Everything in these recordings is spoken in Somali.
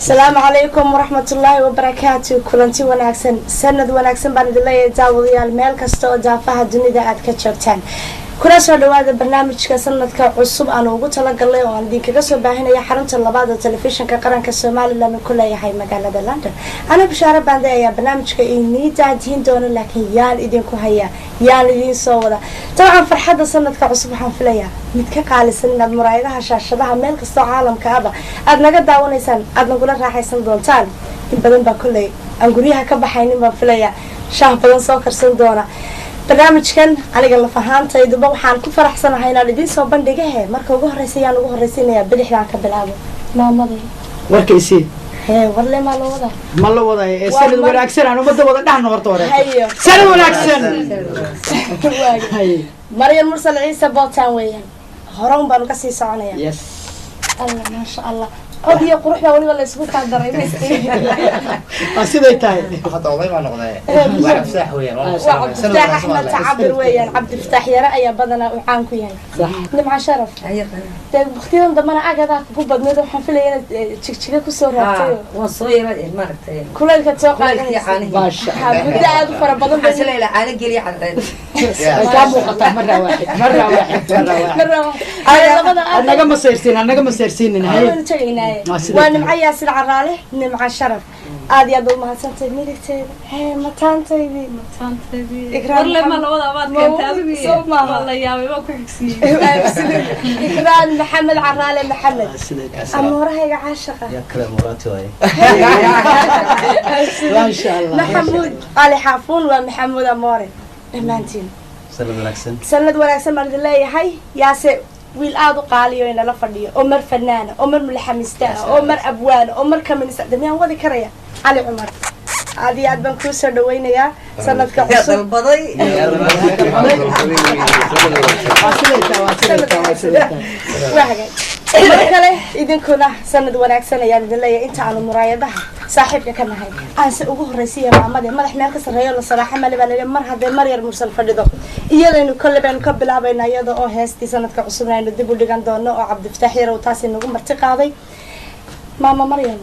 السلام عليكم ورحمة الله وبركاته. كلنتي وناكسن سند وناكسن بعد الله يتعوض المال كستو دافها الدنيا أتكتشرتان. كنا سوى هذا البرنامج كسنة كعصب أنا وقلت لك الله وعندي كقصة باهنا يا حرمت الله بعد التلفزيون كقرن كالسومالي لأنه كله يحيي مقالة لندن. أنا بشارة بعد يا برنامج كإني تعدين دون لكن يان إيدينكو هيا يان إيدين صودا. طبعا فرحة سنة كعصب حنفليا متكق على سنة مرايدها شاشة ملك الصو عالم كأبا. أدنى قد داوني سن أدنى قلنا راح يسن دونتان. بدن بكله أنقوليها كبحيني بفليا شاه بدن سوكر سندونا. برنامج كان على قل فهمت يدوب وحان كل فرح سنة هاي نادين صوب بندقه مركو جوه رسيان وجوه رسيان يا بدي حنا كبلابه ما مضي وركيسي هي والله ما له وضع ما له وضع سند ولا أكسر أنا بدي وضع نحن ورطورة هيو سند ولا أكسر هاي مريم مرسل عيسى بوتان ويان هرم بانو كسي سعنايا يس الله ما شاء الله أودي قروح لا ولي ولا يسوق كان دريمس أصيد أيتاي حتى والله ما نقضي وعبد الفتاح ويان وعبد الفتاح أحمد تعبر ويان عبد الفتاح يا رأي بدنا وعانكو يعني صح نمع شرف بختيرهم دمنا أجدا كوبا بنادو حنفلي تشيك كسر هاتيو وصويرة المرت كل الكتوق ما شاء الله بدي أدو فربضن حسنا إلى أنا جري على كم وقتها مرة واحد أنا كم سيرسين هاي وأنا معي ياسر عرالة نمع شرف عادي أدو ما سنتي ميلك هي متان تيبي والله ما لو وضع بعد كنت أبي والله يا أبي ما كنت إكرام محمد عرالة محمد أمورها هي عاشقة يا كلام مراتي وين ما شاء الله محمود علي حافون ومحمود أموري إمانتين سند وناكسن مرد الله يحي ياسر ويل آدو قاليو إن لا فرديو عمر فنانة عمر ملحمستانة عمر أبوان عمر كمن استخدميها وذي كريا علي عمر هذه عاد بنكوسر دوينة يا سند كعصب البضي واحد مركله إذن كنا سند وناكسن يا رد الله أنت على مرايدها صاحبك كم هاي أنس أقول رئيسية محمد ما إحنا كسر هيا الصراحة ما لبنا مر هذا مرير مرسل فردو يلا إنه كل بين قبل عبينا يدا أو هستي سند كعصبنا إنه دبوا اللي عندنا أو عبد الفتاح يرو تاسي إنه مرتقاضي ماما مريم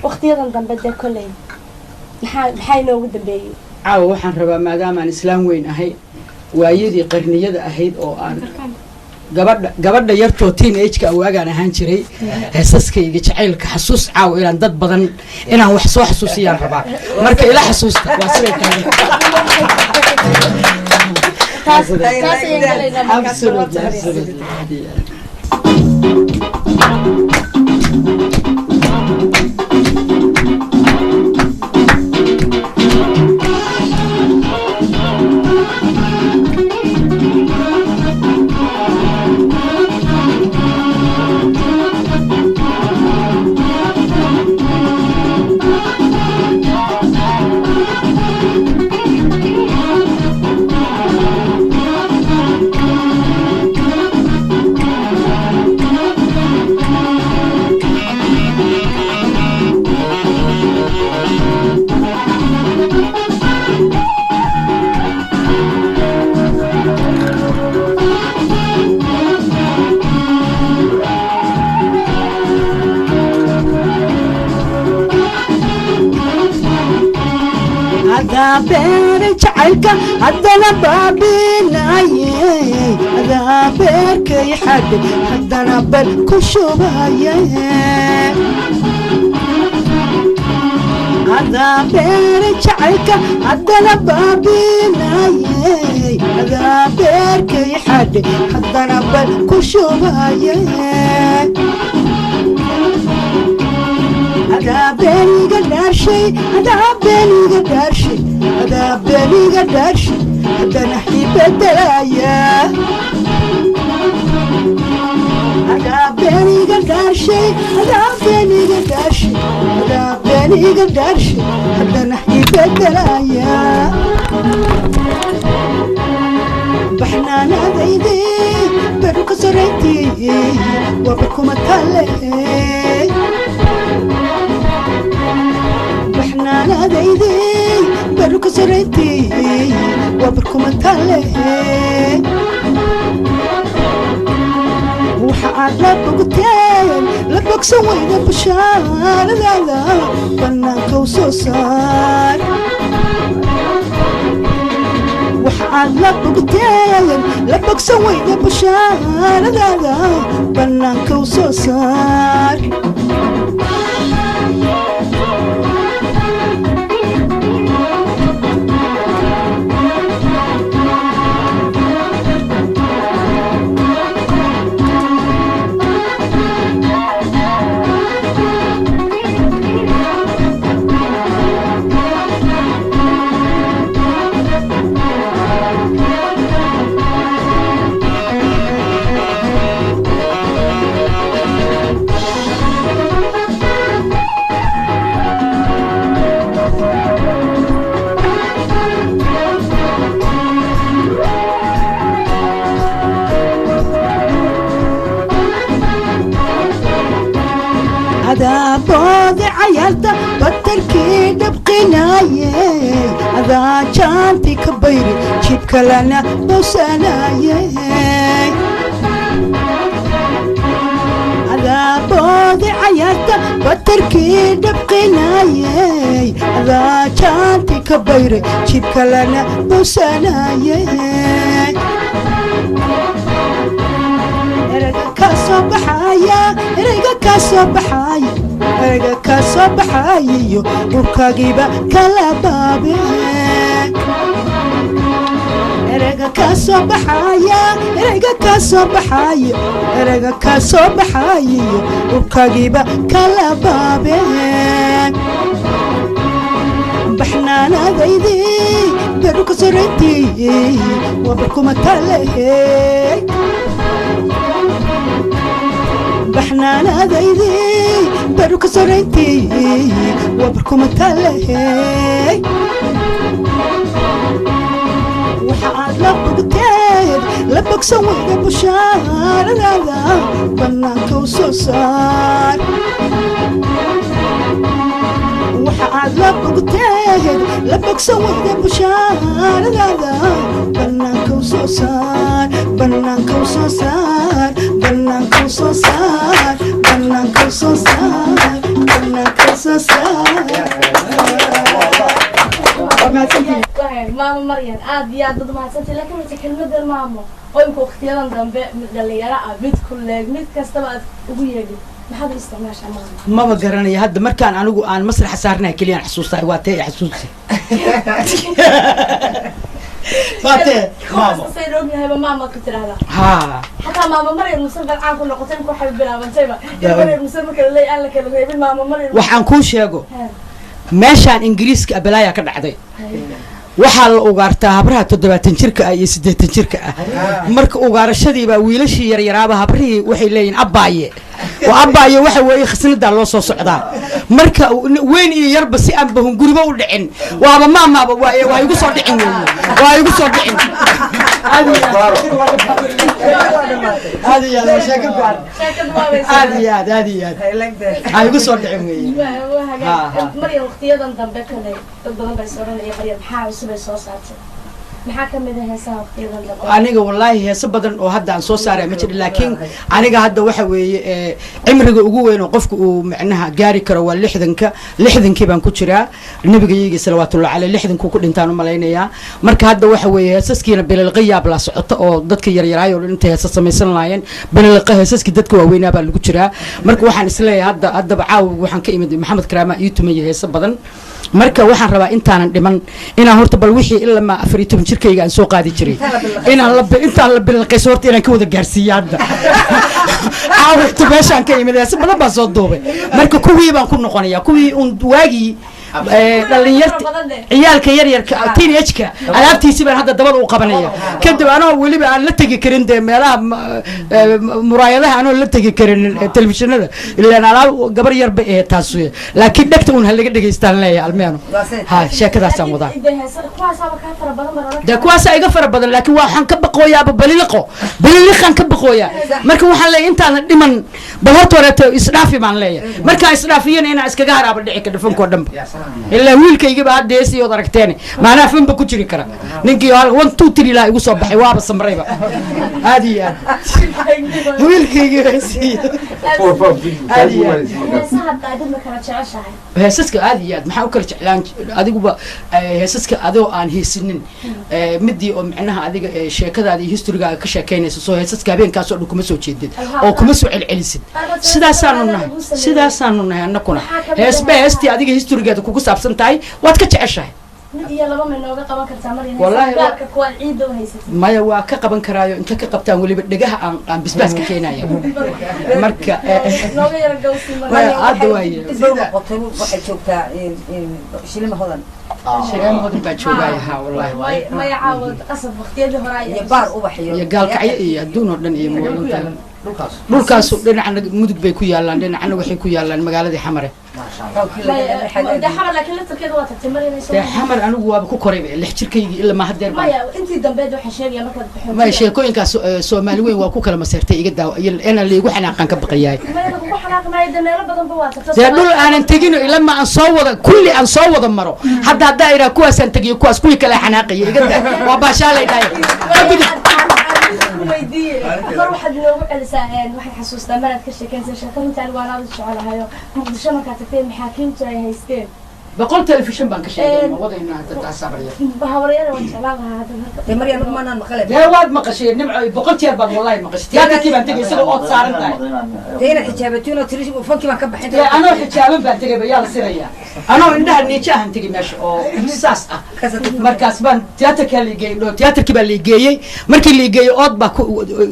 واختي أيضا بدي كلين maxay noogu dambeeyay caawa waxaan rabaa maadaama aan islaam weyn ahay waayadii qarniyada ahayd oo aan gabadha yartoo teenage-ka awaagaan ahaan jiray heesaskayga jacaylka xasuus caawa inaan dad badan inaan wax soo xasuusiyaan rabaa marka ila xasuusta waa siday بير جعلك هدنا بابيناي هذا بيرك يحد هدنا بالكشوباي هذا بير جعلك هدنا بابيناي هذا بيرك يحد هدنا بالكشوباي هذا بيني قدر شيء هذا بيني قدر شيء هذا بيني قدر شيء هذا نحكي بدلايا هذا بيني قدر شيء هذا بيني قدر شيء هذا بيني قدر شيء هذا نحكي بدلايا بحنا ناديدي برك سريتي وبكم التالي بحنا ناديدي برك سريتي وبكم التالي وحقات لبقتين bogsan weyda bashaaradaada bannaanka u soo saar waxaad la bogteen la bogsan weyda bashaaradaada bannaanka u soo saar عذابودي عيالتا بطلكي دبقناي هذا جانتي كبيري جيبك لنا بوساناي عذابودي عيالتا بطلكي دبقناي هذا جانتي كبيري جيبك لنا بوساناي كاسو بحايا ريغا كاسو بحايا ريغا كاسو بحايا وكاغيبا كلا بابي ريغا كاسو بحايا ريغا كاسو بحايا ريغا كاسو بحايا وكاغيبا كلا بابي بحنانا ذيدي بروك سرتي وبركم تالي بحنانا ذيدي بروك سرتي وبركم تالي وحاد لبقتين لبق سوينا بشار هذا بناك وصوصار وحاد لبقتين لبق سوينا بشار هذا بناك وصوصار بناك وصوصار بناك وصوصار بناك وصوصار بناك وصوصار maamo maryan aad iyo aad mahadsantahay laakiin inta kelmadda maamo qoynku waqtiyadan dambe mid dhalinyaro ah mid kulleeg mid kastaba aad ugu yeedhin maxaad u isticmaashaa maamo maba garanaya hadda markaan anigu aan masraxa saarnaa keliyaan xasuustahay waa tee xasuusi فاتح ماما سيدوم يا هبه ماما كنت لها ها حتى ماما مريم مسلم عام كنا قتين كو حبيب بلا بنتيبا يا مريم مسلم كلا لي ان لك لغيب ماما مريم waxaan ku sheego meeshaan ingiriiska abalaaya ka dhacday waxaa la ugaartaa habraha 70 jirka ah iyo 80 jirka ah marka ugaarashadii baa wiilashii yar yaraaba habrihii waxay leeyihiin abaaye waa abaaye waxa weeye khasnada loo soo socdaa marka weyn iyo yarba si aan bahun guriba u dhicin waaba maamaaba waa igu soo dhicin weeye waa igu soo dhicin هذه يا مشاكل بعد هذه هاي قصور دعم ويا مريم اختيارا ضمبك لي ضمن بيصورنا يا مريم حاول سبي صوصات maxaa kamid ah heesaha waqtiyadan aniga wallahi heeso badan oo hadda aan soo saaray ma jiro laakiin aniga hadda waxa weeye cimriga ugu weyn oo qofku uu macnaha gaari karo waa 60kii baan ku jiraa nabiga salawaatullaahi alayhi 60ku ku dhintaan u malaynayaa marka hadda waxa weeye heesaskiina bilal qiyaab la socoto oo dadka yar yaraayo inta heesa samaysan laayeen bilal heesaski dadka waaweynaa baa lagu jiraa marka waxaan isleeyahay hadda caaw waxaan ka imid maxamed karaama iyo tumay heesa badan marka waxaan rabaa intaanan dhiman inaan horta bal wixii ilaa ma 14 jirkayga aan soo qaadi jiray intaan la bilqayso horta inaan ka wada gaarsiiyo hadda aawta meeshaan ka imid si badan baa soo duubay marka kuwii baan ku noqonayaa kuwii waagii dhalinyarta ciyaalka yaryarka teenage-ka alaabtiisi baan hadda dabada u qabanaya kadib anoo weliba aan la tegi karin de meelaha muraayadaha anoo la tegi karin telefishinada ilaa alaab gabar yar bay ahayd taas laakiin dhagta uun halaga dhageystaan leeyahay almeeno ha sheekadaasaan wadaa de kuwaasa iga fara badan laakiin waxaan ka baqooyaaba baliliqan ka baqooyaa marka waxaan leeyahay intaan dhiman bal horta wareeto isdhaafi baan leeyahay markaan isdhaafiyana inaan iskaga haraaba dhici ka dhafankoo dhanba إلا ويل كي يجيب هاد ديسي ودركتني ما أنا فين بكتير كرا نيجي هال 1 2 3 لا يقول صباح واب السمريبة هذه ويل كي يجيب هذه heesaska aad iyo aad maxaa u kala jeclaan adiguba heesaska adoo aan heesinin midii oo macnaha adiga sheekadaada iyo historygaaga ka sheekaynayso soo heesaska habeenkaas oo dhan kuma soo jeedid oo kuma soo celcelisid sidaasaanu nahay annakuna heestii adiga historygeeda kugu saabsan tahay waad ka jeceshahay maya waa ka qaban karaayo inta ka qabtaan weliba dhegaha aan bisbaas ka keenaya marka hadda waaye waxay joogtaa shilima hodan shilima hodan baa joogaya ha wallahi iyo baar ubax iyo gaalkacyo iyo adduun oo dhan iyo moolinta dhulkaas dhinacna mudug bay ku yaalaan dhinacna waxay ku yaalaan magaaladii xamare xamar anigu waaba ku koray lix jirkaygii ilaa ma hadeer ma sheekooyinkaas Soomaali weyn waa ku kala maseertay iga daaw ina leegu xanaaqan ka baqayay dhul aanan tegino ilaa ma aan soo wada kulli aan soo wada maro hadda ira kuwaas aan tagiyo kuwaas kuwi kala xanaaqay iga daa waa baashaalay dhaay mar waxaad noogu celisaa waxay xasuustaa maraad ka sheekaysan sheekooyintaan waan aad u jecelahayo muqdisho markaad tagtay maxaakiimtu ay haysteen بقول تلفزيون بانك شيء ما وضعنا تتعصبريا بهورينا وانشلالها هذا مريم ما انا مقلب يا واد مقشي نمع بقول تيار بان والله مقشي يا كيف انت يسوي اوت صارنتاي هنا حجابتين وتريش وفكي ما كبحين انا حجابن بان تجي بيال سيريا انا عندها نيجا انت ماشي او اساس مركز بان تياتر اللي جاي لو تياتر كي اللي جاي markii la geeyo ood ba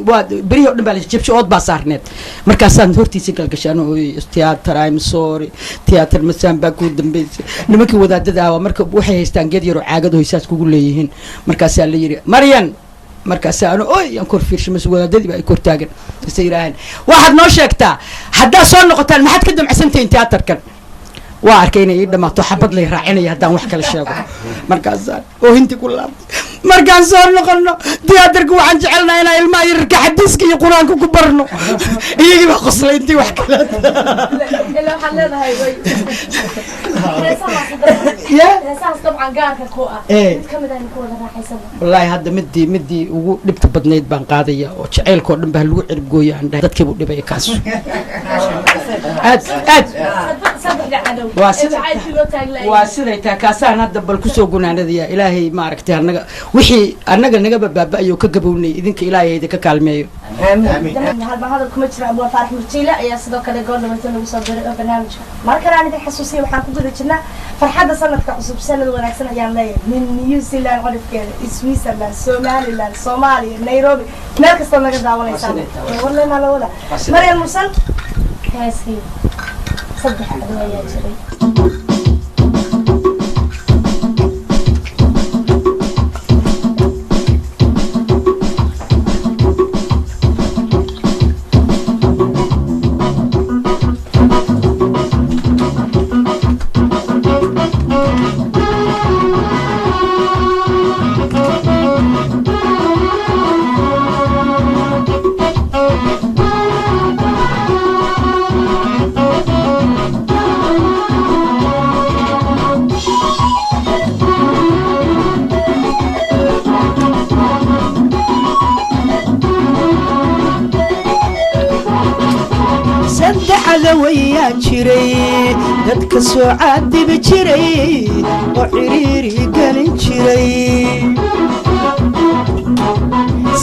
waa bariyo dhan baa la jabsho ood ba saarneed markaasaan hortiisa galgashaan oo tiyaatar I'm sorry tiyaatar masaan baa ku dambeysay nimankii wadaadada ah marka waxay haystaan geed yar oo caagad hoysaas kugu leeyihiin markaas la yiri Maryan markaas aan ooy aan kor fiirshay wadaadadii baa ay kor taagan isay yiraahdeen waxaad noo sheegtaa haddaa soo noqotaan maxaad ka damcsantayn tiyaatarkan waa arkay inay dhamaato xabad lay raacinaya haddaan wax kala sheego markaas oo hinti ku laabtay markaan soo noqono tiyaatarku waxaan jecelnahay inaan ilmaha yarka xadiiska iyo quraanka ku barno iyagii baa qoslay intii wax kala ilaa waxaan leedahay way heesahaas dabcan gaarka ku ah mid ka mid ah ku wada raaxaysan wallaahi hadda midii ugu dhibta badnayd baan qaadaya oo jaceylkoo dhan baa lagu cirib gooya aan dhahay dadkii buu dhibay kaas aad waa siday taa kaasaan hadda bal kusoo gunaanadaya ilaahay maaragtay annaga wixii annaga naga baaba'ayo ka gabownay idinka ilaahay idinka kaalmeeyo hadal kuma jira abuu faarax murtiile ayaa sidoo kale goordhamayta lagu soo diray oo barnaamijka markale aan idin xasuusiyay waxaan ku guda jirnaa farxadda sanadka cusub sanad wanaagsan ayaan leeyahay min New Zealand codifkeeda Switzerland Somaliland Soomaaliya Nairobi meel kasta naga daawanaysaan wallahi ma la wada Maryam Mursal heeskii صدق أدوية يا جري ويا جري dadka soo caadib jiray oo xiriiri galin jiray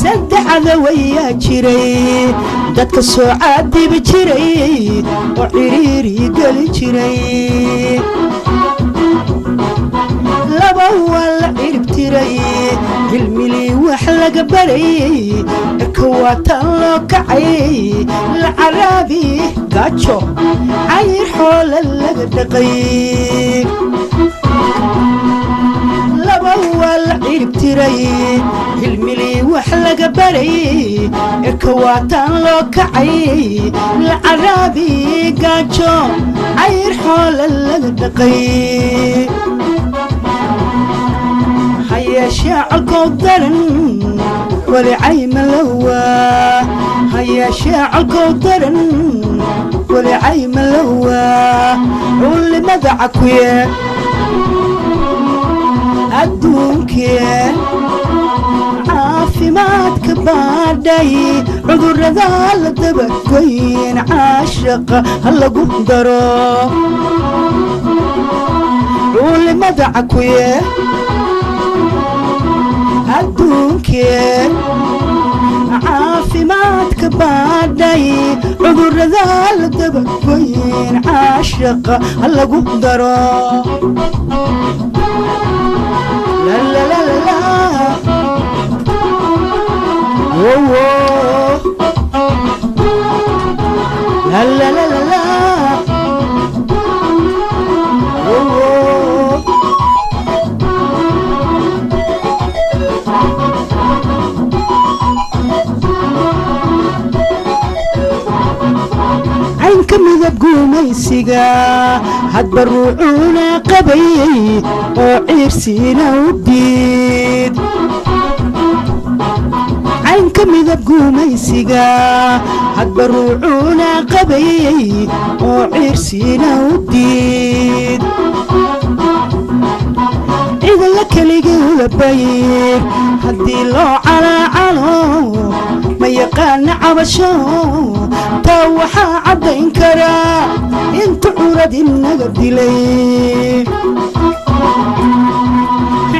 saddexda waya jiray dadka soo caadib jiray oo xiriiri galin jiray laba wal ciribtiray ilmili wax laga baray كواتا لو كعي العربي قاتشو عير حول اللقدقي لبول عيب تري الملي وحلق بري كواتا لو كعي العربي قاتشو عير حول اللقدقي هيا شاعر قدرن ولعيم الهوى هيا شاعر قدرن ولعيم الهوى واللي مدعك ويا adduunkeen caafimaadka baadhay cudurrada la dabagoyn caashaqa ha lagu daro culimada cakuye adduunkeen caafimaadka baadhay cudurrada la dabagoyn caashaqa ha lagu daro caynka midab guumaysiga hadba ruucuuna qabayay oo ciirsiina u diid caynka midab guumaysiga hadba ruucuuna qabayay oo ciirsiina u diid cidalla keligii ulabayir haddii loo calaacalo ma yaqaana cabasho taa waxaa caddayn karaa inta curad inaga dilay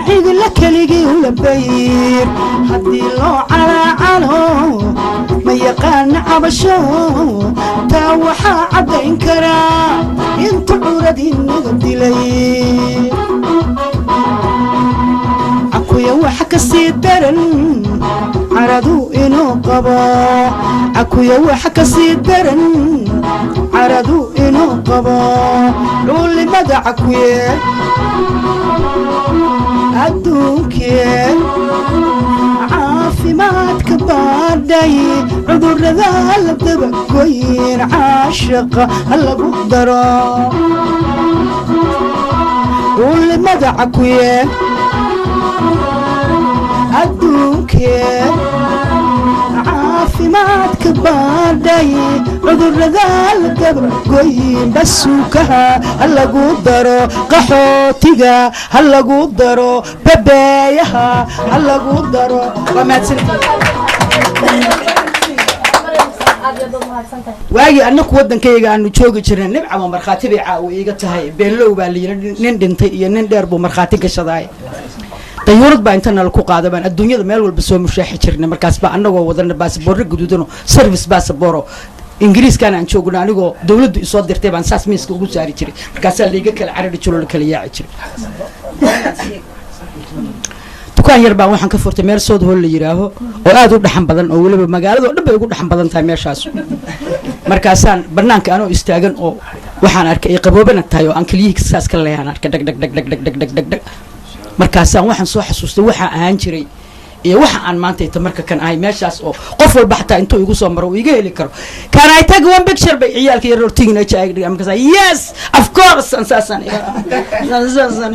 cidalla keligii ulabayir haddii loo calaacalo ma yaqaana cabasho taa waxaa caddayn karaa inta curad inaga dilay cakuya waxa ka sii daran caradu inuu qabo cakuya waxa ka sii daran caradu inuu qabo culimada cakuye adduunkeen caafimaadka baadhay cudurrada la dabagoyn caashaqa ha lagu daro culimada cakuye adduunkeen caafimaadka baadhay cudurrada la dabagoyn basuukaha ha lagu daro qaxootiga ha lagu daro babeeyaha ha lagu daro waa waagii annaku waddankayga aanu joogi jirna nibcama markhaati bay caawo iiga tahay beenlow baa layidhi nin dhintay iyo nin dheer buu markhaati gashadaay dayuurad baa inta nala ku qaada baan adduunyada meel walba soo mushaaxi jirnay markaas baa annagoo wadana baasaboorro guduudano service baasaboro ingiriiskaan aan joogno anigoo dawladdu isoo dirtay baan saas miiska ugu saari jiray markaasaa layga kala carari jiro la kala yaaci jiray dukaan yar baan waxaan ka furtay meel sood hool la yidhaaho oo aad u dhaxan badan oo weliba magaaladoo dhan bay ugu dhaxan badan tahay meeshaas markaasaan banaanka anoo istaagan oo waxaan arkay ay qaboobana tahay oo aan keliyihii saas ka leeyaan arkay dhag dhag dhag dhag dhag dhag dhag dhag markaasaan waxaan soo xasuustay waxaa ahaan jiray iyo waxa aan maanta ita marka kan ahay meeshaas oo qof walba xataa intuu igu soo maro uu iga heli karo can I take one picture bay ciyaalka yar hortigin ay jaagay markaas yes of course saasan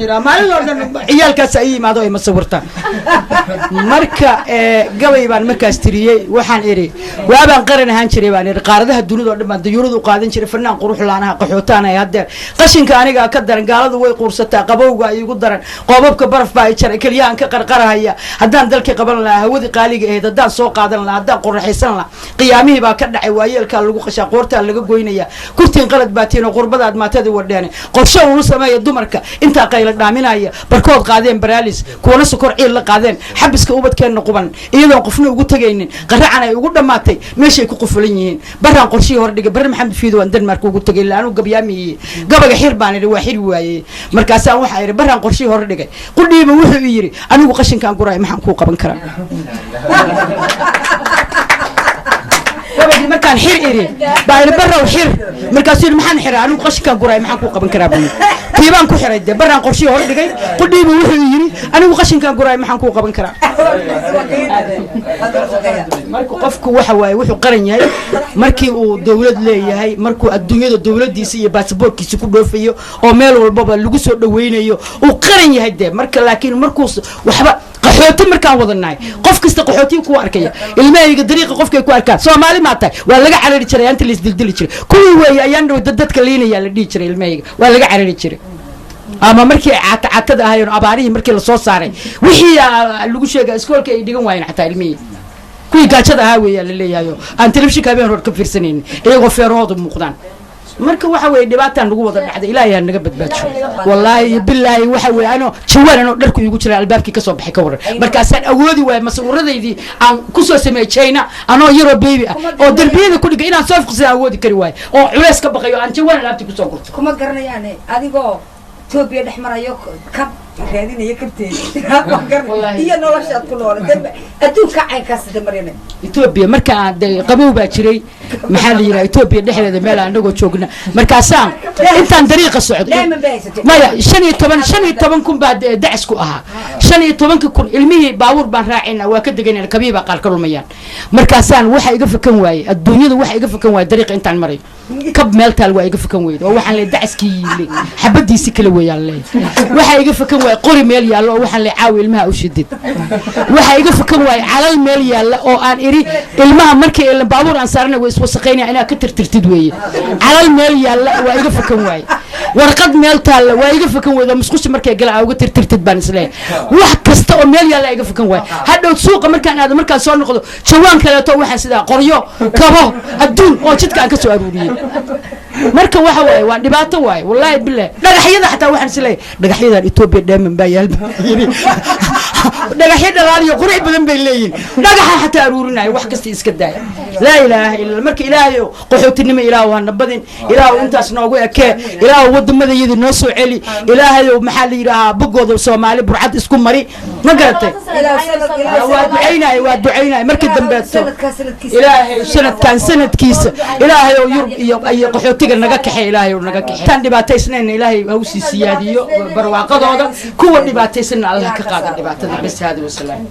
ira maalin oo dhan ciyaalkaas ay yimaado ay masawirtaan marka gabay baan markaas tiriyay waxaan iri waabaan qaran ahaan jiray baan iri qaaradaha dunida oo dhan baan dayuuradu qaadan jiray fanaan qurux laanaha qaxootaan ay haddeer qashinka aniga ka daran gaaladu way quursataa qabowga ay igu daran qoobabka baraf baa ay jaray kaliyahan ka qarqarahaya haddaan dalka qaban lahaa hawadii qaaliga ahayd haddaan soo qaadan lahaa haddaan qorraxaysan lahaa qiyaamihii baa ka dhacay waayeelkaa lagu qashaa qoortaa laga goynaya kurtiin qalad baatiin oo qurbadaad maatadii wadheene qorshe uu sameeya dumarka intaa qayla dhaaminaya barkood qaadeen baraalis kuwana sokor ciil la qaadeen xabiska ubadkeenna quban iyadoon qofna ugu tegaynin qaracan ay ugu dhammaatay meeshay ku qufulan yihiin baraan qorshihii hor dhigay barre maxamed fiido aan denmark ugu tegay laanu gabyaamiyey gabaga xir baan idhi waa xiri waayey markaasaan waxaa idhi baraan qorshihii hor dhigay qudhiiba wuxuu i yidhi anigu qashinkaan guraay maxaan kuu qaban karaa gabadhii markaan xir iri baa idhi barrow xir markaasuu yidhi maxaan xiraa anigu qashinkaan guraay maxaan kuu qaban karaa buu tiibaan ku xiray dee baraan qorshihii hor dhigay qudhiiba wuxuu i yidhi anigu qashinkaan guraay maxaan kuu qaban karaa marka qofku waxa waaye wuxuu qaran yahay markii uu dawlad leeyahay markuu adduunyada dawladdiisa iyo baasaboorkiisa ku dhoofayo oo meel walbaba lagu soo dhaweynayo uu qaran yahay dee marka laakiin markuu waxba qaxooti markaan wadanahay qof kasta qaxootiga ku arkaya ilmahayga dariiqa qofkay ku arkaan Soomaali ma tahay waa laga carari jiray inta la isdildili jiray kuwii weey ayaan dadka liinaya la dhigi jiray ilmahayga waa laga carari jiray ama markii catada ahaayeen abaarihii markii la soo saaray wixii lagu sheegay iskoolka ay dhigan waayeen xataa ilmihii kuwii gaajada ahaa weeyaa la leeyahay aan telefishinka habeen hor ka fiirsanaynin iyagoo feerahooda muuqdaan marka waxa weeye dhibaataan lagu wada dhacday ilaahay ha naga badbaadsho wallaahi billaahi waxa weeye anoo jawaan anoo dharku iigu jira albaabkii ka soo baxay ka waran markaasaan awoodi waay masawiradaydii aan ku soo sameeyay China anoo yaroo baby ah oo darbiyada ku dhigay inaan soo fuqsan awoodi kari waay oo culays ka baqayo aan jawaan alaabtii ku soo gurto kuma garanayaan adigoo Ethiopia dhex marayo kab raadinaya kabteeda iyo noloshaad ku nool adduunka caynkaas damarina Ethiopia marka aan qabow baa jiray maxaa la yiraahdaa Ethiopia dhexdeeda meel aan naga joogna markaasaan intaan dariiqa socdo maya 15 kun baa dacis ku ahaa 15 kun ilmihii baabuur baan raacina waa ka deganay kabiiba qaar ka lumayaan markaasaan waxa iga fakan waayay adduunyada waxa iga fakan waayay dariiqa intaan maray kab meel taal waa iga fakan waayay oo waxaan leeyahay daciskii yiilay xabadiisi kala weeyaan leeyahay waxa iga fakan waayay qori meel yaalo oo waxaan leeyahay caawi ilmaha u shidid waxa iga fakan waayay calal meel yaalo oo aan iri ilmaha markii baabuur aan saarnay way iswasaqeynaa inaa ka tirtirtid weeye calal meel yaalo waa iga fakan waayay warqad meel taal waa iga fakan waayay musqusha markay galaa uga tirtirtid baan isleeyahay wax kasta oo meel yaalo iga fakan waayay hadhow suuqa markaan aado markaan soo noqdo jawaan kale to waxaan sidaa qoryo kabo adduun oo jidka aan ka soo aruuriyay marka waxa waaye waa dhibaato waaye wallahi billaah dhagaxyada xataa waxaan isleeyahay dhagaxyadan Ethiopia dheeman baa yaal dhagaxyada raaliyo qurux badan bay leeyihiin dhagaxa xataa aruurinay wax kasta iska daaya laa ilaaha illa marka ilaahay qaxootinimo ilaahu waa nabadin ilaahu intaas noogu ekee ilaahu wadamadayada noo soo celi ilaahay maxaa la yiraahdaa bogooda Soomaali burcad isku mari ma garatay waa duceynay markii dambe ilaahay sanadkiisa ilaahay oo yurb iyo qaxootiga naga kaxay ilaahay oo naga kaxay tan dhibaataysnayna ilaahay ha u sii siyaadiyo barwaaqadooda kuwa dhibaataysna Allah ka qaada dhibaatada bas hada wasalaam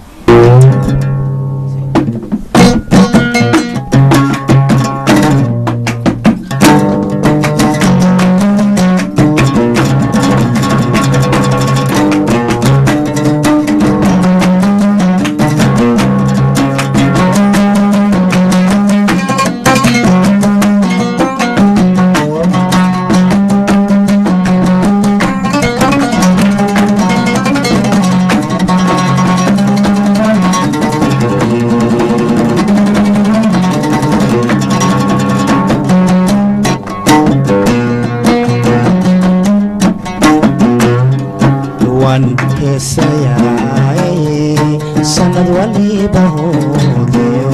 sanad waliba hoodiyo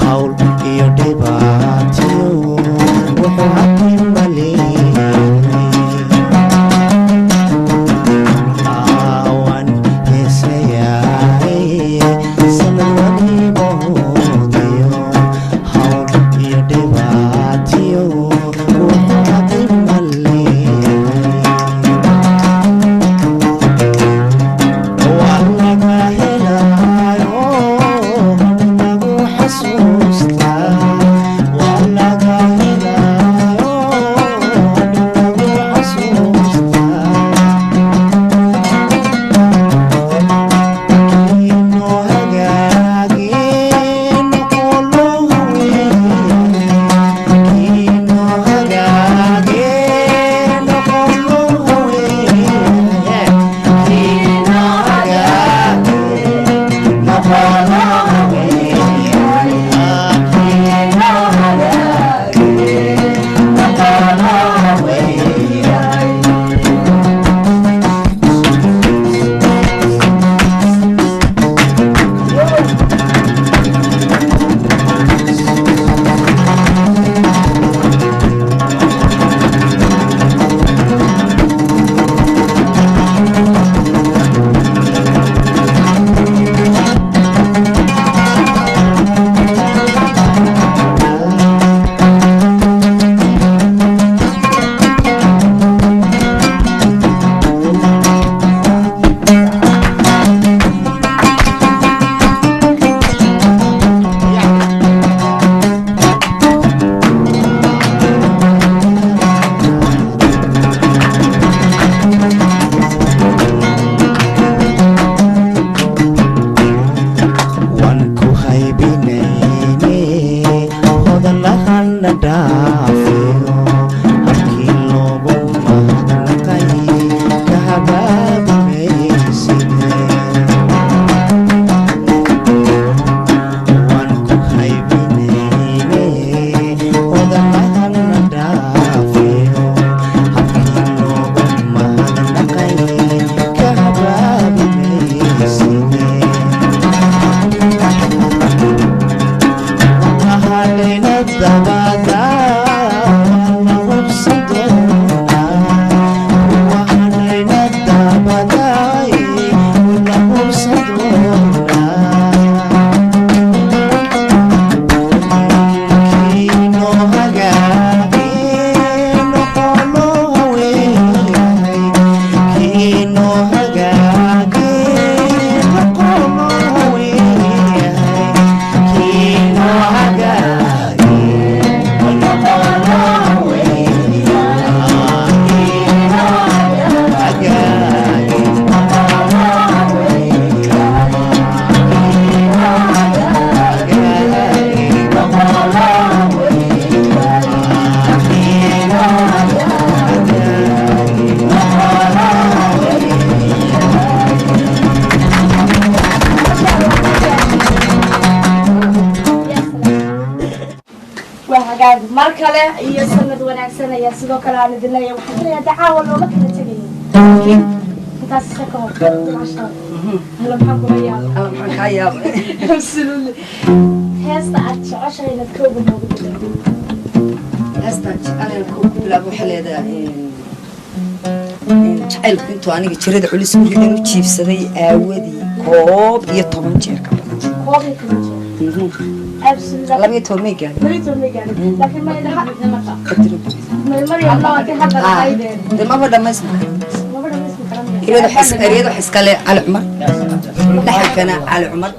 hawl iyo dhibaatiyo wuxuu hadima leeyahay heesayaay sanad waliba hoodiyo hawl iyo dhibaatiyo wuxuu hadima leeyahay مركلة هي سند ونعكسنا يا سيدو كلا عن الدنيا وحنا يا تعاون وما كنا تجي انت سكون العشرة هلا محكم يا هلا محكم يا absolutely هسه عشرة نتكوب الموجود هسه أنا كوب لابو حليدا جعل كنتو أنا جريد على سوري إنه تشيف سدي أودي كوب يطمن جيرك كوب يطمن absolutely لا بيتور ميجان لكن ما يلحق ما مريم لا تحب العيدين ده ما بدأ مسمع يريد حس كله على عمر نحن كنا على عمر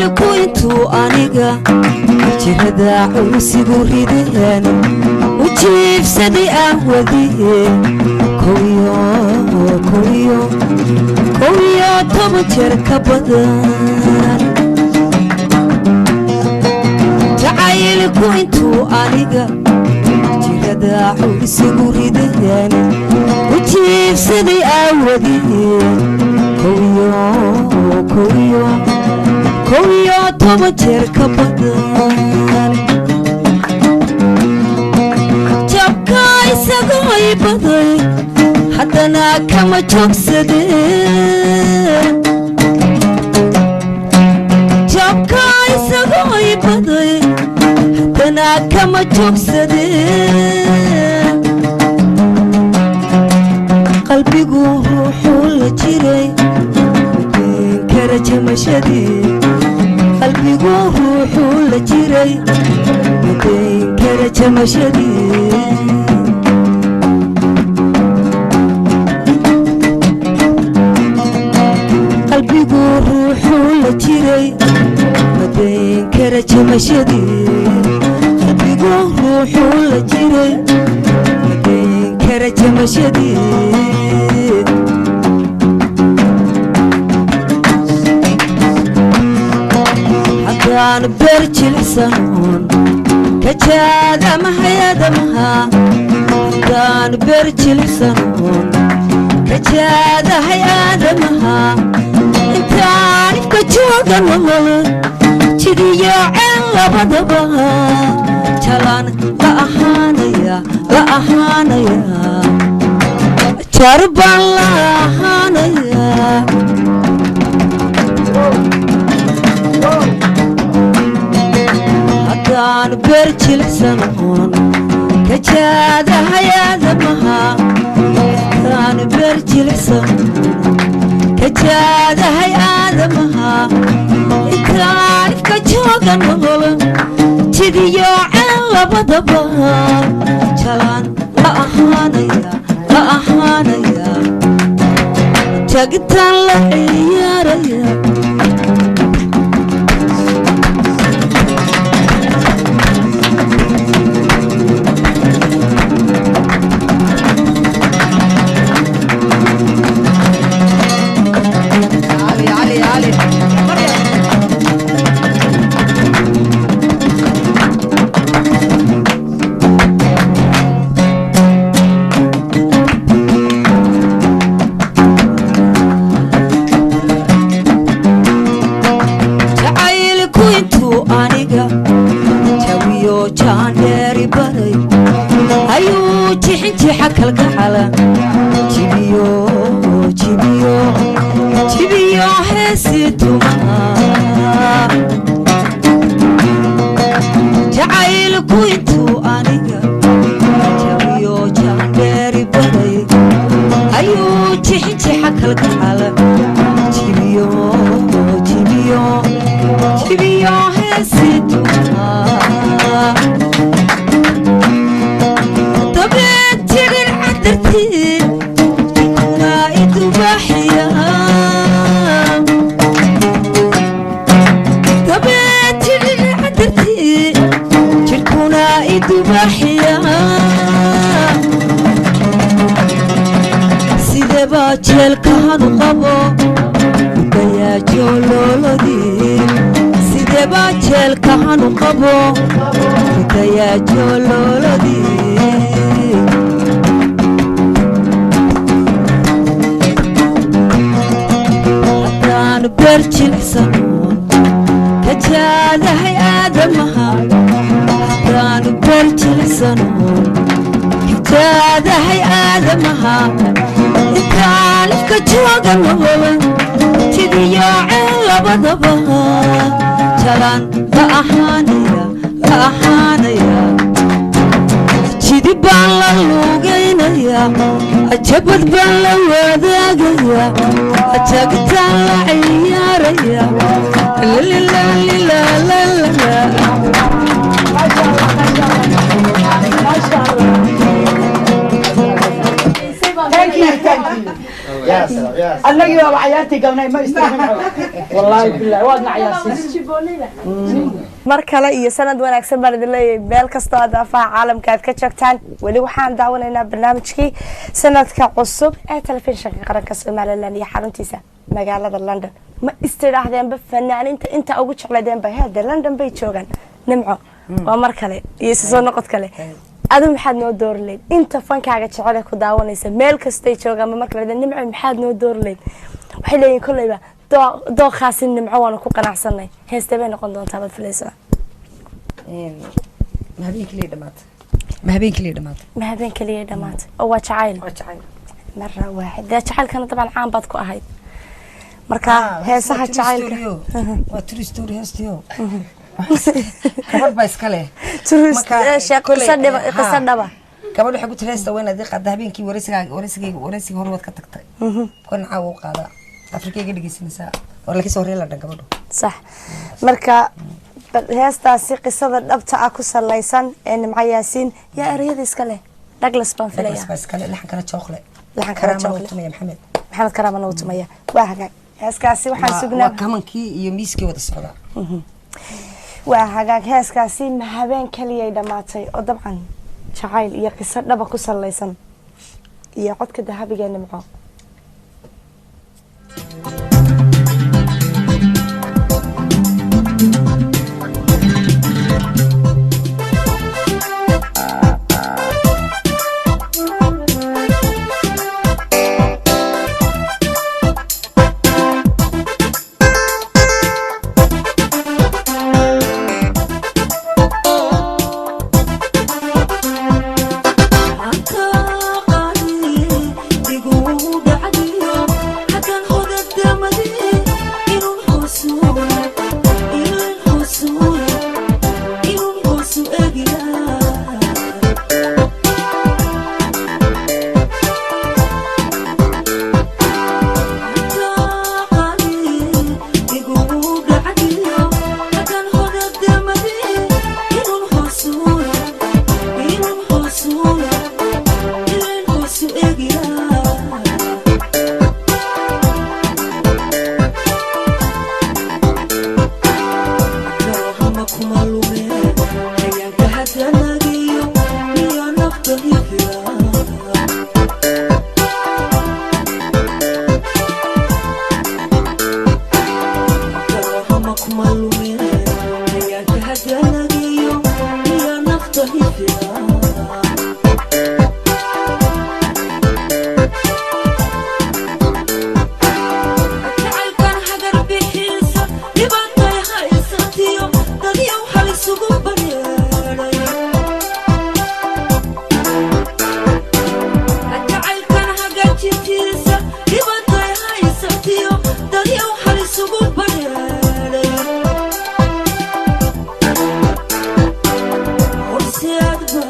كنتو أنيقا جهدا عوسي بريدين وجيف سدي أهودي كويو كويو كويو تبجر كبدان تعايل كنتو أنيقا جهدا عوسي بريدين وجيف سدي أهودي كويو كويو كويو تبجر كبدان جبكاي سقوي بدي حدنا كما جوكسدين جبكاي سقوي بدي حدنا كما جوكسدين قلبي روحو لجري كرج مشدي قلبي روحو لجري كرج مشدي قلبي روحو لجري كرج مشدي قلبي روحو لجري كرج مشدي كان برج الحسن كجاد محيا دمها كان برج الحسن كجاد حيا دمها انت عارف كجوغ النمل جدي يا عين لبدبها جلان لا أحانيا لا أحانيا جربان لا أحانيا كان برج الحسن كجاد حيا دمها كان برج الحسن كجاد حيا دمها كان كجوغ النمل جدي يا عين لبدبها جلان لا أحانيا لا أحانيا جاقتان لا عياريا haddaan beer jilicsano kajaadahay aadamaha haddaan beer jilicsano kajaadahay aadamaha intaan ifka joogano tidiyooceen labadaba jalaan la ahaanaya jidi baan la luugaynaya ajabad baan la wadaagaya ajagitaan la ciyaaraya annagii baa cayaartii galnay ma istaagin wallaahi billahi waadna cayaarsiis mar kale iyo sanad wanaagsan baan idin leeyahay meel kastoo aad afaha caalamka aad ka joogtaan weli waxaan daawanaynaa barnaamijkii sanadka cusub ee telefishinka qaranka Soomaaliland iyo xaruntiisa magaalada London ma istidhaahdeenba fanaaniinta inta ugu jeclaydeenba heeda London bay joogaan nimco waa mar kale iyo soo noqod kale adu maxaad noo doorleed inta fankaaga jecel ku daawanaysa meel kastay joogaan mar kale nimco maxaad noo doorleed waxay leeyihiin kullayba doo khaasin nimco waan ku qanacsanay heestay bay noqon doontaa bad filaysaa ما هبين كلي دمات oo waa jacayl marra waaxid jacaylkana dabcan caan baad ku ahayd marka heesaha jacaylka waa true story heestiyo kabar baa iska leh qisa dhaba gabadhu waxay ku tiraysaa weyn adii qaada habeenkii waraysiga hore wad ka tagtay kon caaw qaada afrikayga dhigeysanaysaa war la kasoo horeeyay la gabadhu sax marka heestaasi qisada dhabta ah ku salaysan ee nimco yaasiin yaa erayada iska leh Douglas baan filaya iska leh laxan kala chocolate laxan kala chocolate maxamed karaama noo tumaya waa hagaag heeskaasi waxaan sugnaa kamankii iyo miiskii wada socda waa hagaag heeskaasi ma habeen kaliya dhamaatay oo dabcan jacayl iyo qiso dhaba ku salaysan iyo codka dahabiga nimco Sad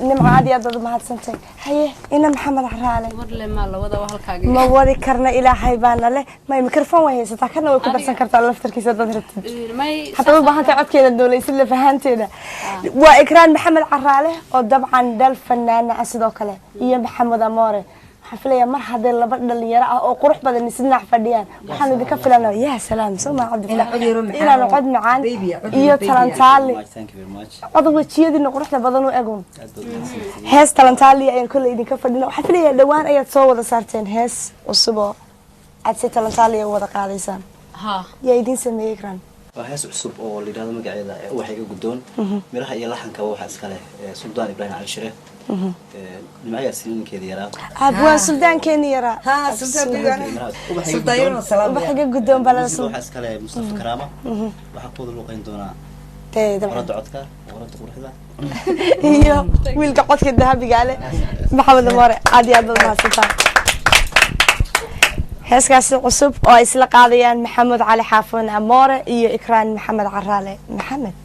nimco aad iyo aad baad umahadsantahay haye ina maxamed caraale warle ma la wada halkaaga ma wadi karna ilaahay baana leh may mikrofon way haysataa kana way ku darsan kartaa laftarkiisa dad rabtid may hatta u baahan tahay codkeeda doolaysid la fahanteeda waa ikraan maxamed caraale oo dabcan dal fanaana sidoo kale iyo maxamed amoore xaflaya mar hadee laba dhalinyaro ah oo qurux badan isdinac fadhiyaan waxaan idinka filanaa yaa salaam soma cabdillah inaan cod macaan iyo talantaali cod wajiyadiina quruxda badan u egun hees talantaali ayaan kolley idinka fadhina waxaan filayaa dhawaan ayaad soo wada saarteen hees cusub oo aad si talantaali wada qaadaysaan yaa idin sameeyey Ikraan waa hees cusub oo la yiraahdo magaceeda waxay iga gudoon miraha iyo laxanka waxa iska leh Suldaan Ibrahim Ali Shire nimaya sinkeeda yaraa abwaa Suldaan keeni yaraa ها سلطان سلام waxa gudoon balada waxa iska leh Mustafa Karama waxa ku luqeyn doona warada codka warada quruxda iyo wiilka codka dahabiga leh maxamed amoore aad iyo aad baad mahadsantahay heeskaas cusub oo isla qaadayaan maxamed cali xaafon amoore iyo ikraan maxamed caraale maxamed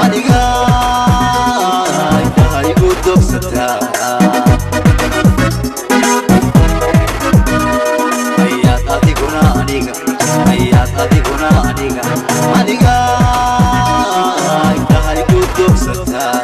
aniga indhaha igu dogsataa ayaad adiguna aniga aniga indhaha igu dogsataa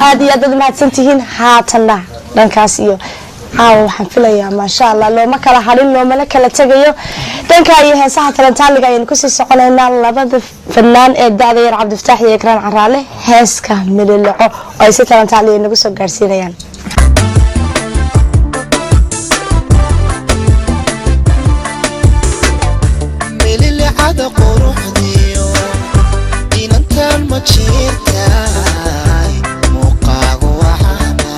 aad iyo aad mahadsantihiin haatana dhankaas iyo caawa waxaan filayaa maasha allah looma kala hadhin loomana kala tegayo dhanka iyo heesaha talantaaliga ayaynu kusii soconaynaa labada fanaan ee da-da yar cabdifataax iyo ikraan caraale heeska mililaco oo ay si talantaaliga nagu soo gaarsiinayaan mililacada quruxdiyo inantaan ma jirtaay muuqaagu waxaana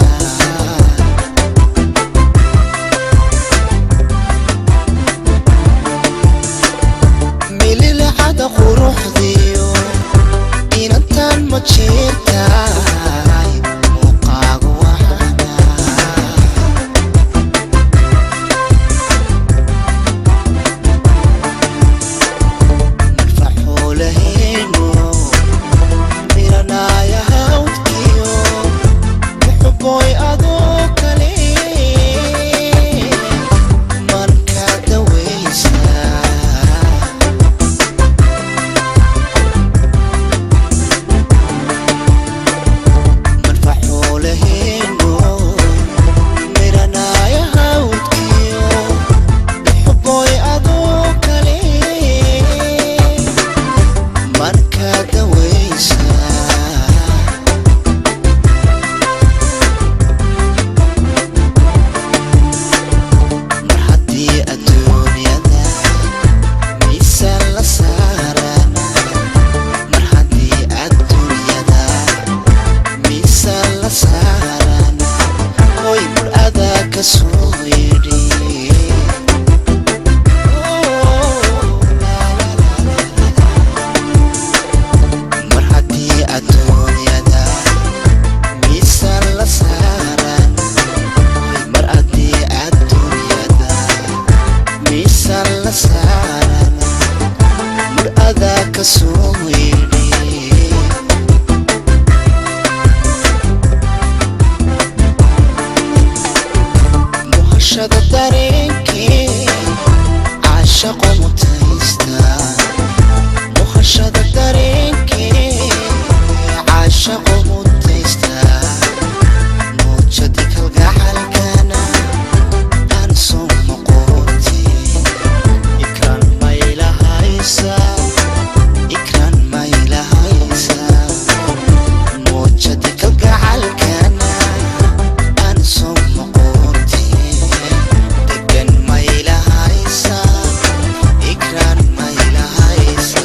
mililacada quruxdiyo inantaan ma jirtaay muuqaagu waxaana marfaxoolahayno miranaya hawdkiyo muxuboy adoo kale marka dawaysa marfaxoolahayno miranaya hawdkiyo muxuboy adoo kale marka dawaysa mar haddii adduunyada miisaan la saaran mar haddii adduunyada miisaan la saaran hoy mar adaa ka soo yidhi mar haddii adduunyada miisaan la saaran mar haddii adduunyada miisaan la saaran mar adaa ka soo yidhi muhashada dareenkee caashaqo mutaysta muhashada dareenkee caashaqo mutaysta muujadi kalgacalkana aan soo noqotin ikraan maylahaysa ikraan maylahaysa muujadi kalgacalkana aan soo noqotin degan maylahaysa ikraan maylahaysa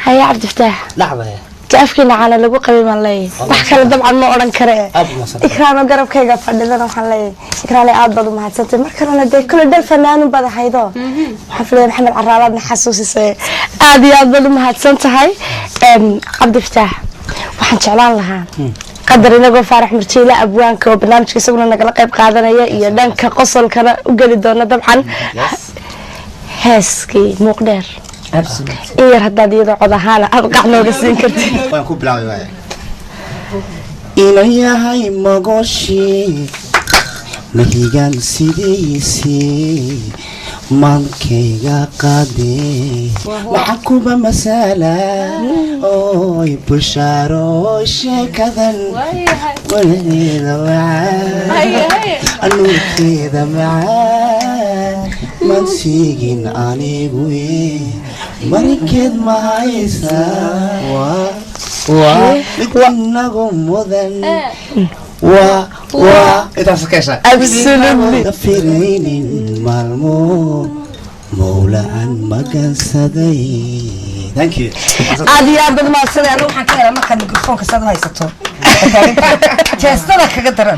هيا عبد الفتاح لحظة كافكينا على لغو قبي ما لي wax kale dabcan ma oran kare ikraano garabkayga fadhidana waxaan leeyahay ikraale aad baad u mahadsantay markana day kala dal fanaanun bad haydo xaflada maxamed caraalaadna xasuusisay aad iyo aad baad u mahadsantahay cabdi fataax waxaan jeclaan lahaa qadar inagoo faarax murtiile abwaanka oo barnaamijka isaguna nagala qayb qaadanaya iyo dhanka qosolkana u gali doona dabcan heeskii muuqdheer إيه هذا ديدا عضهانا أبقى نوجسين كرتي. وأنا بلاوي واي. إلى هاي مغشي مهيجان سيديسي مانكيغا قادي وحكوبة مسألة أوي بشارو شكذا ولينا معاه أنو كذا معاه من سيجين عليقوي مركز معيسا إنهم مذن إذا سكيسا absolutely دفرين المرمو مولا عن مكان سدي thank you عادي يا بدر ما سمع أنا وحكي لها ما كان الميكروفون كسر هاي سطور جاستنا كقدر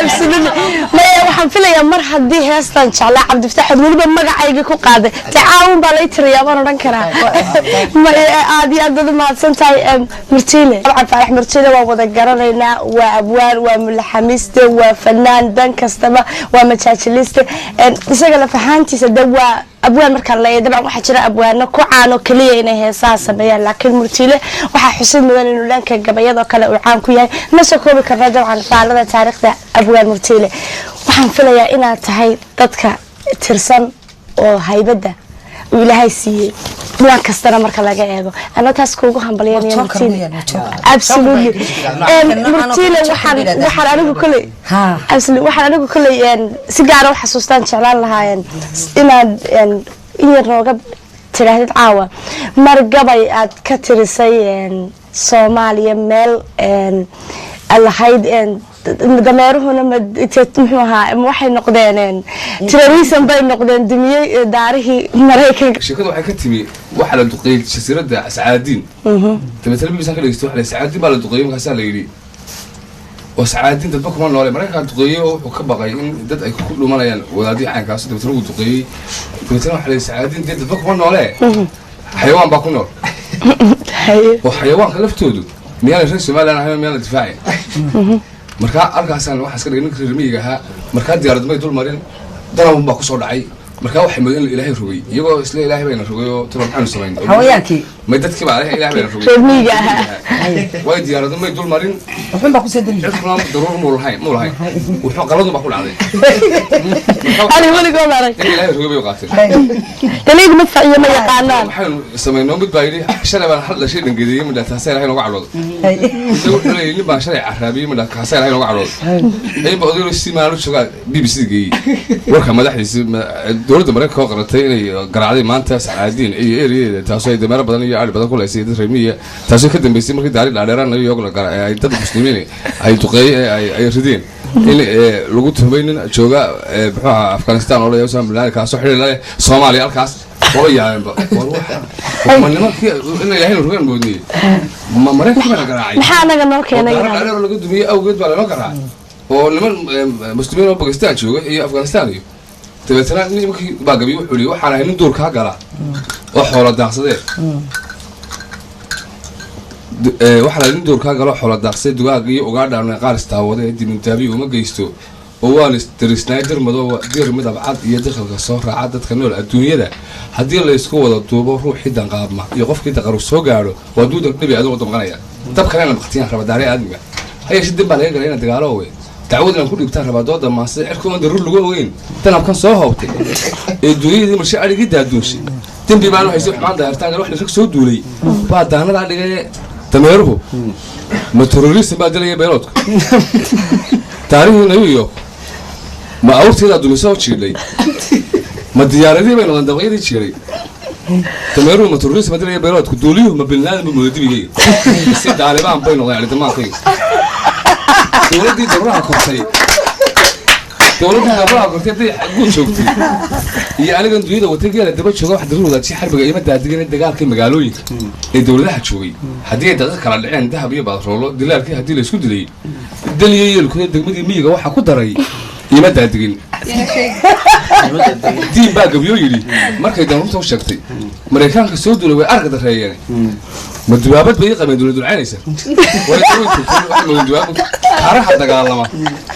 absolutely ما waxaan filayaa mar hadii heestan jeclaa cabdi fataax waliba magacayga ku qaaday tacaawun baa lay tiriyaa baan oran karaa ma aad iyo aad ma santahay murtiile abcad faarax murtiile waa wada garanaynaa waa abwaan waa mulaxamiiste waa fanaan dan kastaba waa majaajiliste isaga la fahantiisa dawaa abwaan marka la yeedo waxa jira abwaano ku caano kaliya inay heesaha sameeyaan laakiin murtiile waxa xusid mudan inuu dhanka gabayada kale uu caan ku yahay ma soo koobi karna dabcan faalada taariikhda abwaan murtiile waxaan filayaa inaad tahay dadka tirsan oo haybada uu ilaahay siiyay dhinac kastana marka laga eego ana taas kuugu hambalyeynaya murtiile absolutely murtiile waxaan anigu kulay absolutely waxaan anigu kulay si gaar ah u xasuustaan jeclaan lahaayeen inaad in yar nooga tirahdid caawa mar gabay aad ka tirisay Soomaaliya meel lahayd dameeruhuna muxuu ahaa waxay noqdeen terrorism bay noqdeen dumiyay daarihii Mareykanka shirkadu waxay ka timi waxa la duqeeyay jasiiradda Sacaadiin tabatal bisan ka dhigto waxa la Sacaadiin baa la duqeeyay markaas la yiri oo Sacaadiin dad kuma noole Mareykanka duqeeyay wuxuu ka baqay in dad ay ku dhumanayaan wadaadii caankaas tabatal uu duqeeyay tabatal waxa la Sacaadiin dad kuma noole xayawaan baa ku nool وحيوان لفتودو ميال رئيس Soomaaliya ahay meel difaaci marka arkaasaan waxa iska dhigay ninka rimiga marka diyaarad may dul marin dalaw baa ku soo dhacay marka waxa moodeen ilaahay rugay iyagoo isla ilaahay bayna rugay oo tiro maxaan sameeyay haweenkii may dadkii baa ilaahay bayna rugay rimiga way diyaarad may dul marin wuxuu baa ku soo dambi xukuma daruur mulahay wuxuu qalad baa ku dhacday ali wali goolay ilaahay rugay bay qaatay daliig ma faciyo ma yaqaanaan waxaan sameeynaa mid baa yiri shalay baan hal shay dhangeeyay mid taasay ilaahay nooga caloodo ayuu baa shalay caraabiye mid taasay ilaahay nooga caloodo ay baa odayo si maalu jogaa BBC geeyay warka madaxdiisa dowladda Mareykanka oo qaratay inay garaacday maanta Sacaadiin iyo ereeyada taasoo ay dameero badan iyo ari badan ku leeyahay dad rimiya taasoo ka dambeysay markii daari dhaadheeraan iyo la garaacay ay dad muslimiin ay duqeeyay ay rideen in lagu tuhmaynin jooga buxaa Afghanistan oo leeyahay Soomaaliya ka soo xiriir Soomaaliya halkaas oo yaayba ma nimankii in ilaahay rugan moodnay ma Mareykanka la garaacay maxaa naga noo keenay dhaadheer lagu dumiyay awgeed baa la garaacay oo niman muslimiin oo Pakistan jooga iyo Afghanistan iyo tabeetana nimankii baa gabi wuxuu yiri waxaan ahay nin duur ka gala oo xoolo daaqsadee waxa la nin duur ka galo xoolo daaqsadee dugaag iyo ugaadhaan qaar istaawada diintaabi uma geysto oo waan Snyder madoo dir midab cad iyo dakhilka soo raaca dadka nool adduunyada hadii la isku wada duubo ruuxii danqaabma iyo qofkii daqaru soo gaaro waa duudan dhibi aad u damqanaya dabkana la maqtiyaan rabadaari aadmiga hay shidin baa laga galay dagaalo way dacwad inaan ku dhigtaan rabaa dooda maase cirkuma darur lagu ogeyn tanabkan soo hoobtay ee duunyadii marshe adhigii daaduunshay dembi baan waxay soo xumaan daayartaan wax rag soo duulay baa daanadaa dhigay dameeruhu ma terrorism baa dilaya beeloodka taariikhii nabiyo ma awrteedaa dumisoo jiidhay ma diyaaradii bay noqdeen dabaqyadii jiiray dameeruhu ma terrorism baa dilaya beeloodka duuliyuhu ma bilnaadin buu moodadibigayga si daalibaan bay noqdeen alidamaankayga dowladdii dabraha kortay day guud joogtay iyo anigan dunyada watay geela daba jooga wax daruur wadaajiyay xarbiga ima daadigan dagaalkii magaalooyinka ee dowladaha joogay haddii ay dadka kala dhaceen dahab iyo baadroolo dilaalkii haddii la isku dilay daliyo yeelkooda degmadii miyiga waxaa ku daray ima daadigin diin baa gabyoo yidhi markay danrunta u sheegtay maraykaanka soo duulay way arga dareeyeen ma dubaabad bay ii qabeen dowlad dulcaynaysa kaaraha dagaalama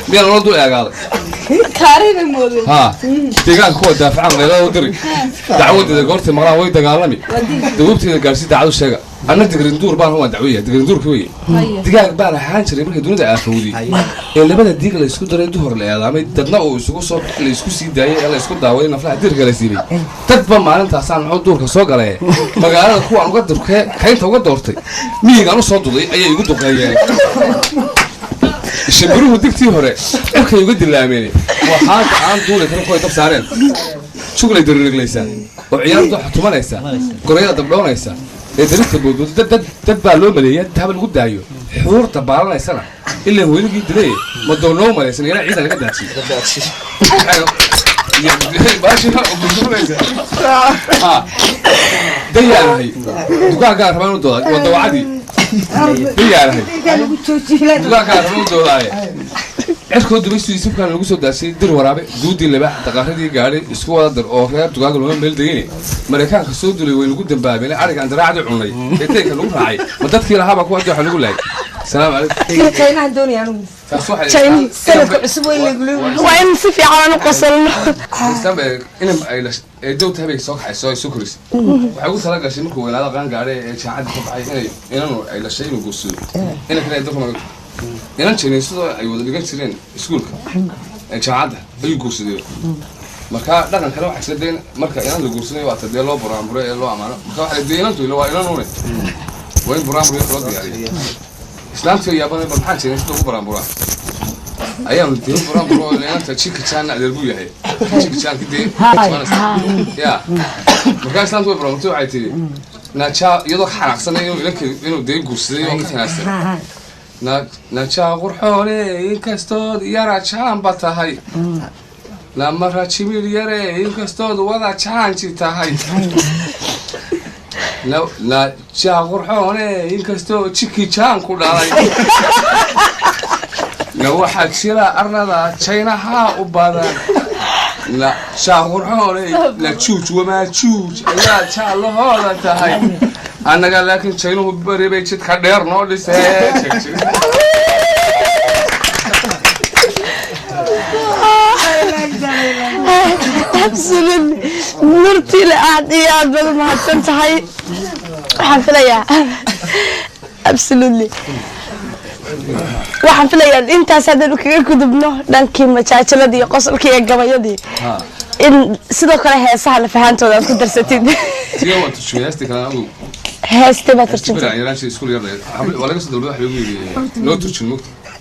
miyaa nala dul eegaaday ها deegaan kuwa daafacaan leelada diri dacwadeeda goortay maqlaan way dagaalami dawabteeda gaarsi dacwadu sheega anna digrin duur baan waa dacwaya digrin duurka weeye digaag baan ahaan jiray markay dunida aafowday ee labada diig la isku daray duhur la eedaamay dadna uu isugu soo la isku sii daayay la isku daawaday naflaha dirka la siibay dadba maalintaasaan wuxuu duurka soo galay magaalada kuwa uga durkay kaynta uga doortay miyigaan u soo duday ayay igu duqeeyeen shibiruhu digtii hore markay uga dilaameen waxaa aan duulay kala qoy dab saareen shuglay diriirlaysa oo ciyaartu xutumanaysa qorayada dabdhoonaysa ee darista boodbood dad baa loo maleeyay taab lagu daayo xuurta baalanaysana ilaa weeligi dilay ma doonoo malaysan ila ciidan laga daadsiyo baashi ha ugu duulaysa dayaanahay dugaaga rabaan u dooday wada wacdi dayaanahay dugaaga rabaan u dooday cirkoo dubaystu sibkaan lagu soo daasay dir waraabe duudii laba daqaaradii gaadhay isku wada dar oo reer dugaaga loo meel degay mareykaanka soo dulay way lagu dambaabeen ariga aan daraacdi cunay ee teeka lagu raacay ma dadkii lahaaba ku waxa lagu laayay salaam alaykum keenan doonaya anu sanadka cusub way leeyahay waa in si fiican u qosolno sambe inam ay la dowta habay soo kaxay soo sukuris waxa uu tala gashay markuu walaalo qaan gaadhay ee jaacada ka baxay inanu ay la shay lagu soo ina kale dadku inan jeenayso ay wada dhigan jireen iskuulka ee jaacada ay guursadeen marka dhaqan kale waxa isla deyn marka inan la guursaday waa tadee loo buraanburo ee loo amaano marka waxa deynantu ila waa inan une way buraanburo loo diyaariyay islaamtu yaabana maxaa jeenayso ugu buraanburo ayaan diin buraanburo inanta chika chan adeer buu yahay chika chan kidii ya marka islaamtu way buraanburo waxay tiri naacha iyadoo xanaaqsanay inuu deyn guursaday oo ka xanaaqsan najaa qurxoone inkastood yara jaanba tahay lamara jimil yare inkastood wada jaanji tahay najaa qurxoone inkastoo jiki jaan ku dhalay na waxaa jira arnada jaynahaa u badan najaa qurxoone la juuj wamaa juuj ayaa jaalahooda tahay annaga laakiin jaynuhu bari bay jidka dheer noo dhisee nurtiile aad iyo aad baad umahadsan tahay waxaan filayaa waxaan filayaa intaas haddaynu kaga gudubno dhankii majaajiladii iyo qosolkii iyo gabayadii in sidoo kale heesaha la fahantooda aad ku darsatid heeste baa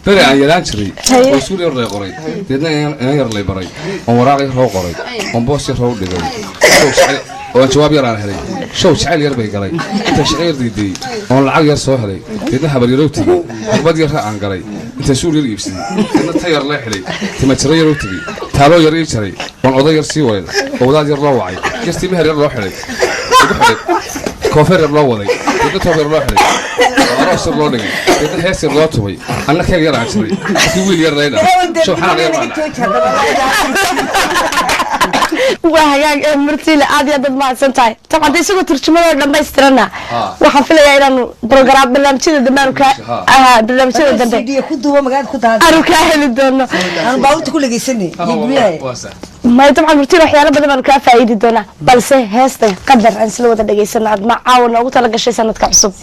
beri aan yaraan jiray oo iskuul yar lay qoray deedna inan yar lay baray oon waraaq yar loo qoray oon boos yar loo dhigay oon jawaab yar aan helay show jacayl yar bay galay inta shaqo yar diiday oon lacag yar soo helay deedna habar yarow tegey xubad yar aan galay inta suul yar iibsaday deedna ta yar lay xidhay timajaro yarow tegey taaloo yar ii jaray oon oday yar sii waday oo wadaad yar loo wacay yartii meher yar loo xidhay ugu xidhay koofeer yar loo waday deedna toob yar loo xidhay aroos yar loo dhigay deedna hees yar loo tubay anna keeg yar aan jiray si wiil yar lay dhahay show xanaan yar baan waa hagaag murtiile aad iyo dad mahadsan tahay tabcan de isagoo turjumadoo dhammaystirana waxaan filayaa inaanu barnaamijyada dambe barnaamijyada dambe aanu kaa heli doono baabuurta ku dhegeysanay maya dabcan murtiile waxyaalo badan baanu kaa faa'iidi doonaa balse heesta qadar aan isla wada dhegeysano aad ma caawa noogu tala gashay sanadka cusub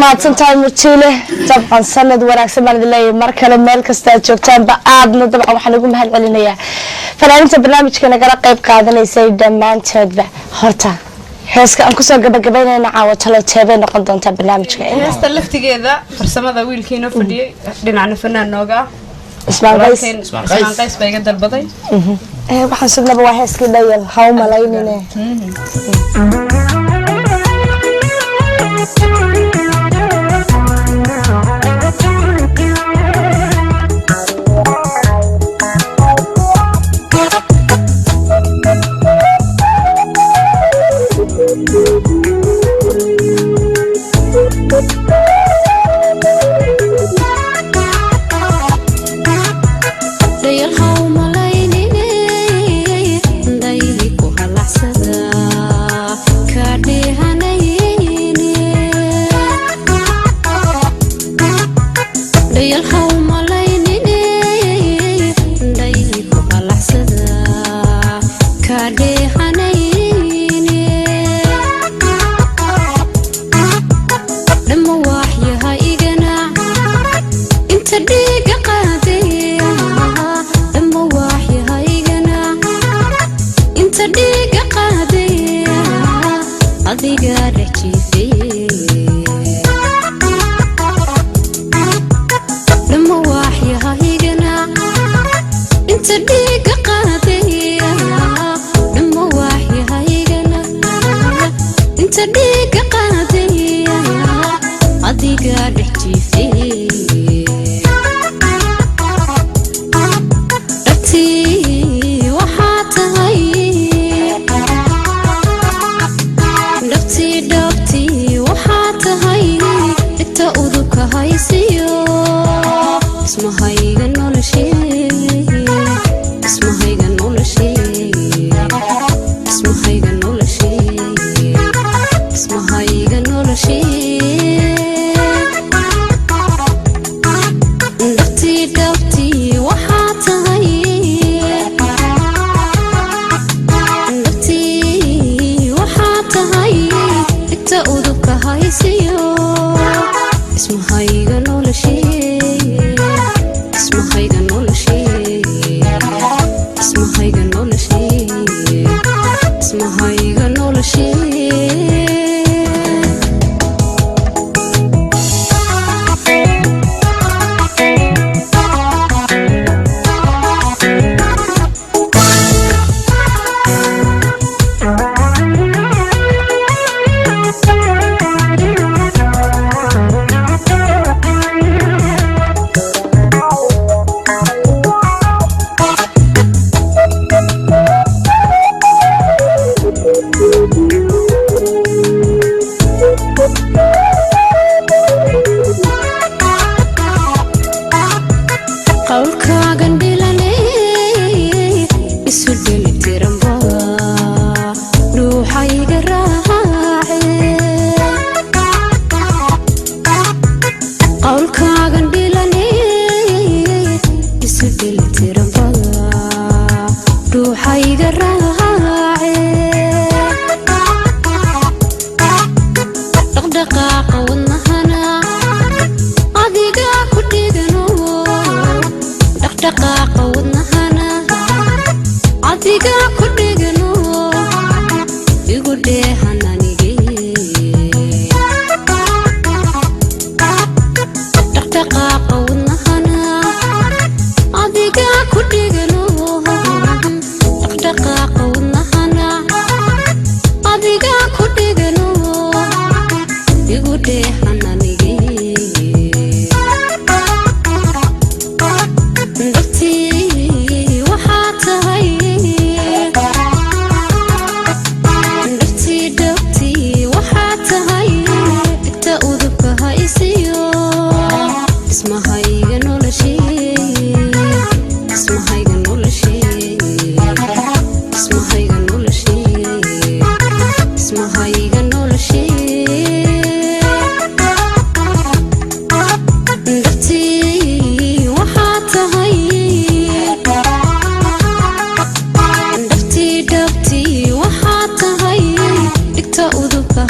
mahadsan tahay murtiile dabcan sanad wanaagsan baan idin leeyahay mar kale meel kasta aad joogtaanba aadna dabcan waxaan ugu mahad celinayaa fanaaninta barnaamijka nagala qayb qaadanaysay dhammaantoodba horta heeska aan kusoo gabagabaynayna caawa talo teebay noqon doontaa barnaamijka heesta laftigeeda farsamada wiilkiina fadhiyay dhinacna fanaan nooga ismaan qays baa iga dalbaday waxaan sugnaba waa heeskii dhayal ha u malaynine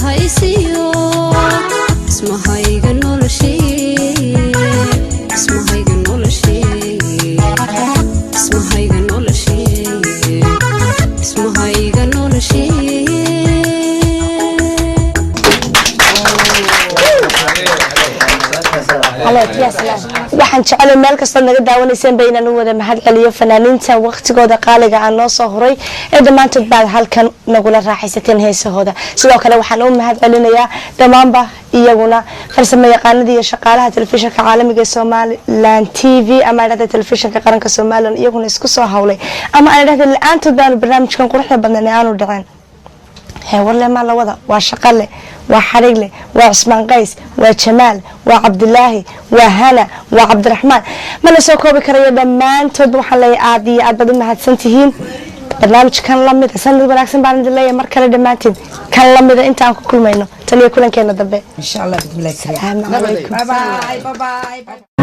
haysiyo isma hayga عليك يا سلام waxaan jecelahay meel kasta naga daawanayseen baynan u wada mahad celiyo fanaaniinta waqtigooda qaaliga aan noo soo horay ee dhamaantood baad halkan nagula raaxaysateen heesahooda sidoo kale waxaan u mahad celinayaa dhamaanba iyaguna farsamo yaqaanadii iyo shaqaalaha telefishinka caalamiga Somaliland TV ama idada telefishinka qaranka Somaliland iyaguna isku soo hawlay ama idada la'aantood baan barnaamijkan quruxda badan ee aanu dhicin warle ma la wada waa shaqale waa xarigle waa Ismaan Qays waa Jamaal waa Cabdulaahi waa Hana waa Cabdiraxmaan ma la soo koobi karayo dhamaantood waxaan leeyahay aad iyo aad baad u mahadsantihiin barnaamijkan la mid sanad wanaagsan baan idin leeyahay mar kale dhamaantiin kan la mid inta aan ku kulmayno tan iyo kulankeena dambe insha Allah bismillah bye bye